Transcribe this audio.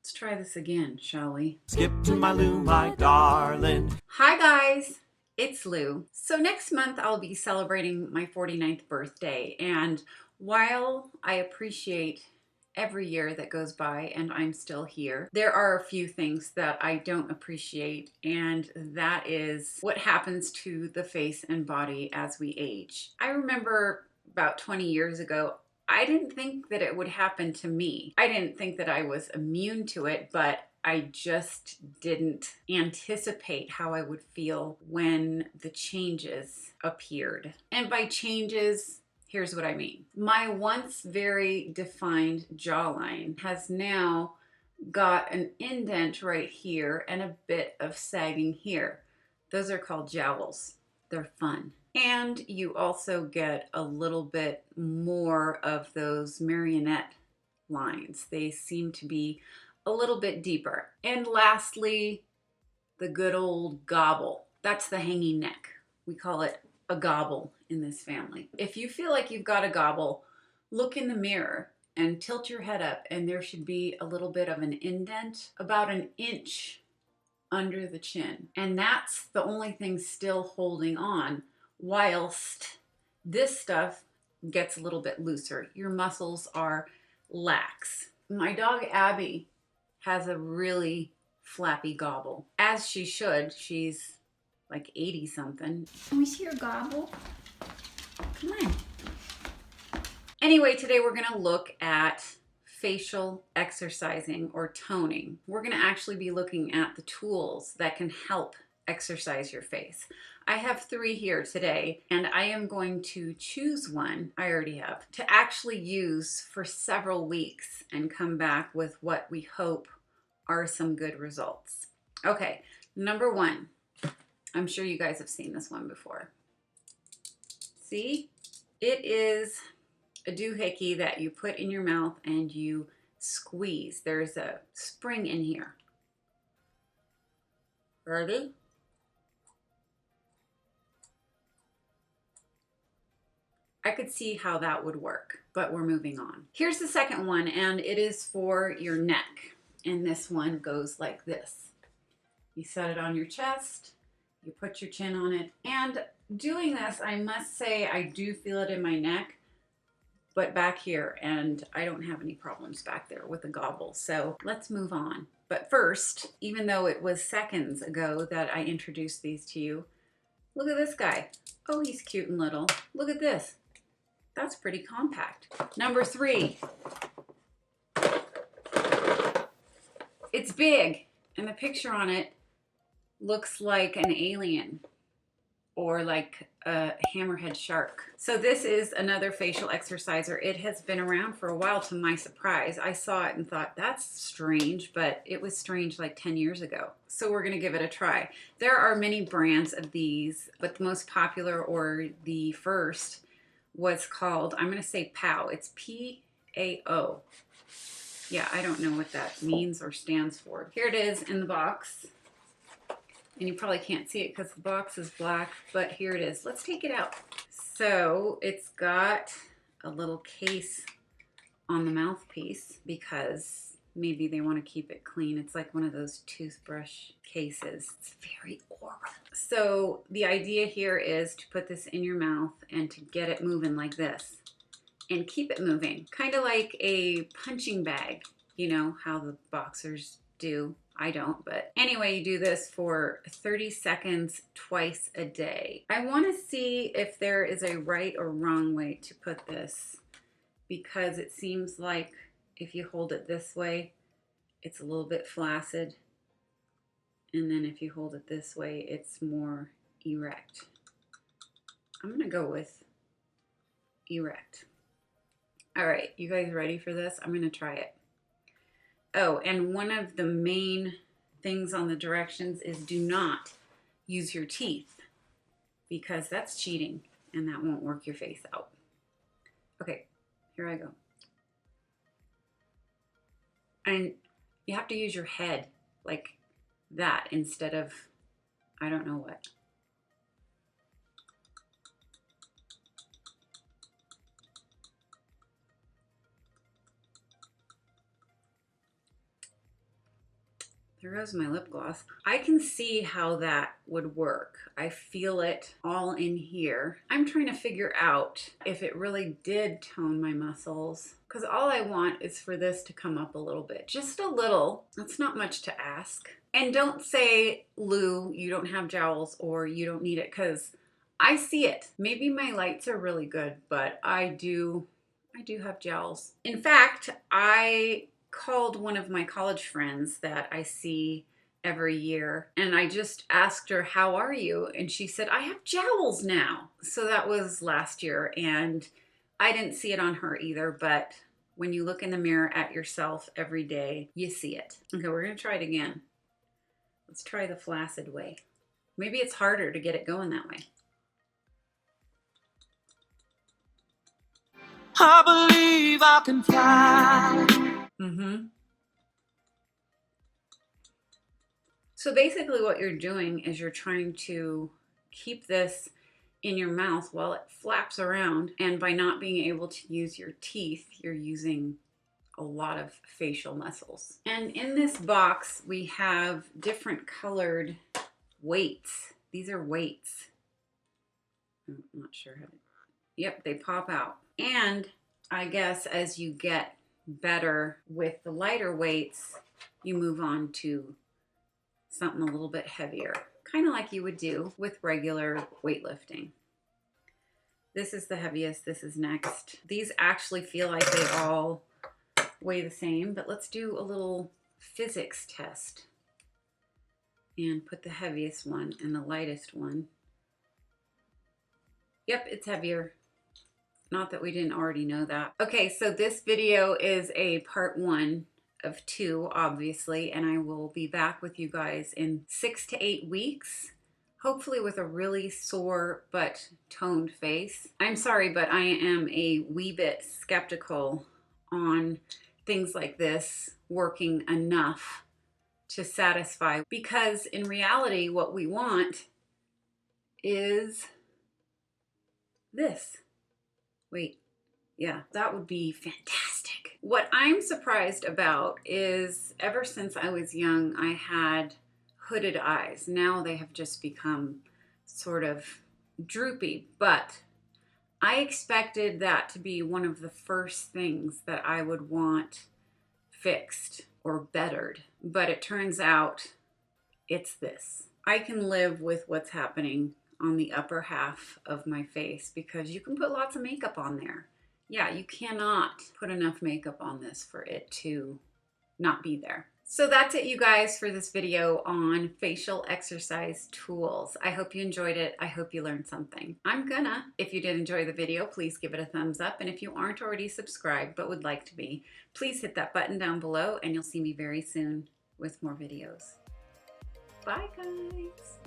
Let's try this again, shall we? Skip to my Lou, my darling. Hi guys, it's Lou. So next month I'll be celebrating my 49th birthday, and while I appreciate every year that goes by and I'm still here, there are a few things that I don't appreciate, and that is what happens to the face and body as we age. I remember about 20 years ago, I didn't think that it would happen to me. I didn't think that I was immune to it, but I just didn't anticipate how I would feel when the changes appeared. And by changes, here's what I mean. My once very defined jawline has now got an indent right here and a bit of sagging here. Those are called jowls. They're fun. And you also get a little bit more of those marionette lines. They seem to be a little bit deeper. And lastly, the good old gobble. That's the hanging neck. We call it a gobble in this family. If you feel like you've got a gobble, look in the mirror and tilt your head up, and there should be a little bit of an indent, about an inch under the chin. And that's the only thing still holding on, whilst this stuff gets a little bit looser. Your muscles are lax. My dog Abby has a really flappy gobble, as she should. She's like 80 something. Can we see her gobble? Come on. Anyway, today we're gonna look at facial exercising or toning. We're gonna actually be looking at the tools that can help exercise your face. I have 3 here today, and I am going to choose one, I already have, to actually use for several weeks and come back with what we hope are some good results. Okay, number 1. I'm sure you guys have seen this one before. See? It is a doohickey that you put in your mouth and you squeeze. There's a spring in here. Ready? I could see how that would work, but we're moving on. Here's the second one, and it is for your neck. And this one goes like this. You set it on your chest, you put your chin on it, and doing this, I must say, I do feel it in my neck, but back here, and I don't have any problems back there with the gobble. So let's move on. But first, even though it was seconds ago that I introduced these to you, look at this guy. Oh, he's cute and little. Look at this. That's pretty compact. Number 3. It's big, and the picture on it looks like an alien or like a hammerhead shark. So this is another facial exerciser. It has been around for a while, to my surprise. I saw it and thought, that's strange, but it was strange like 10 years ago. So we're gonna give it a try. There are many brands of these, but the most popular, or the first, was called, I'm gonna say PAO. It's P-A-O. Yeah, I don't know what that means or stands for. Here it is in the box. And you probably can't see it because the box is black, but here it is. Let's take it out. So it's got a little case on the mouthpiece because maybe they want to keep it clean. It's like one of those toothbrush cases. It's very oral. So the idea here is to put this in your mouth and to get it moving like this and keep it moving. Kind of like a punching bag, you know how the boxers do. I don't, but anyway, you do this for 30 seconds twice a day. I want to see if there is a right or wrong way to put this, because it seems like if you hold it this way, it's a little bit flaccid. And then if you hold it this way, it's more erect. I'm going to go with erect. All right, you guys ready for this? I'm going to try it. Oh, and one of the main things on the directions is do not use your teeth, because that's cheating and that won't work your face out. Okay, here I go. And you have to use your head like that instead of, I don't know what. There goes my lip gloss. I can see how that would work. I feel it all in here. I'm trying to figure out if it really did tone my muscles, because all I want is for this to come up a little bit. Just a little. That's not much to ask. And don't say, Lou, you don't have jowls or you don't need it, because I see it. Maybe my lights are really good, but I do have jowls. In fact, I called one of my college friends that I see every year, and I just asked her, how are you? And she said, I have jowls now. So that was last year, and I didn't see it on her either, but when you look in the mirror at yourself every day, you see it. Okay, we're gonna try it again. Let's try the flaccid way. Maybe it's harder to get it going that way. I believe I can fly. So basically what you're doing is you're trying to keep this in your mouth while it flaps around, and by not being able to use your teeth, you're using a lot of facial muscles. And in this box, we have different colored weights. These are weights. I'm not sure how to... Yep, they pop out. And I guess as you get better with the lighter weights, you move on to something a little bit heavier, kind of like you would do with regular weightlifting. This is the heaviest, this is next. These actually feel like they all weigh the same, but let's do a little physics test and put the heaviest one and the lightest one. Yep, it's heavier. Not that we didn't already know that. Okay, so this video is a part 1 of 2, obviously, and I will be back with you guys in 6 to 8 weeks, hopefully with a really sore but toned face. I'm sorry, but I am a wee bit skeptical on things like this working enough to satisfy, because in reality, what we want is this. Wait, yeah, that would be fantastic. What I'm surprised about is ever since I was young, I had hooded eyes. Now they have just become sort of droopy, but I expected that to be one of the first things that I would want fixed or bettered. But it turns out it's this. I can live with what's happening on the upper half of my face because you can put lots of makeup on there. Yeah, you cannot put enough makeup on this for it to not be there. So that's it, you guys, for this video on facial exercise tools. I hope you enjoyed it. I hope you learned something. I'm gonna, if you did enjoy the video, please give it a thumbs up. And if you aren't already subscribed but would like to be, please hit that button down below and you'll see me very soon with more videos. Bye, guys.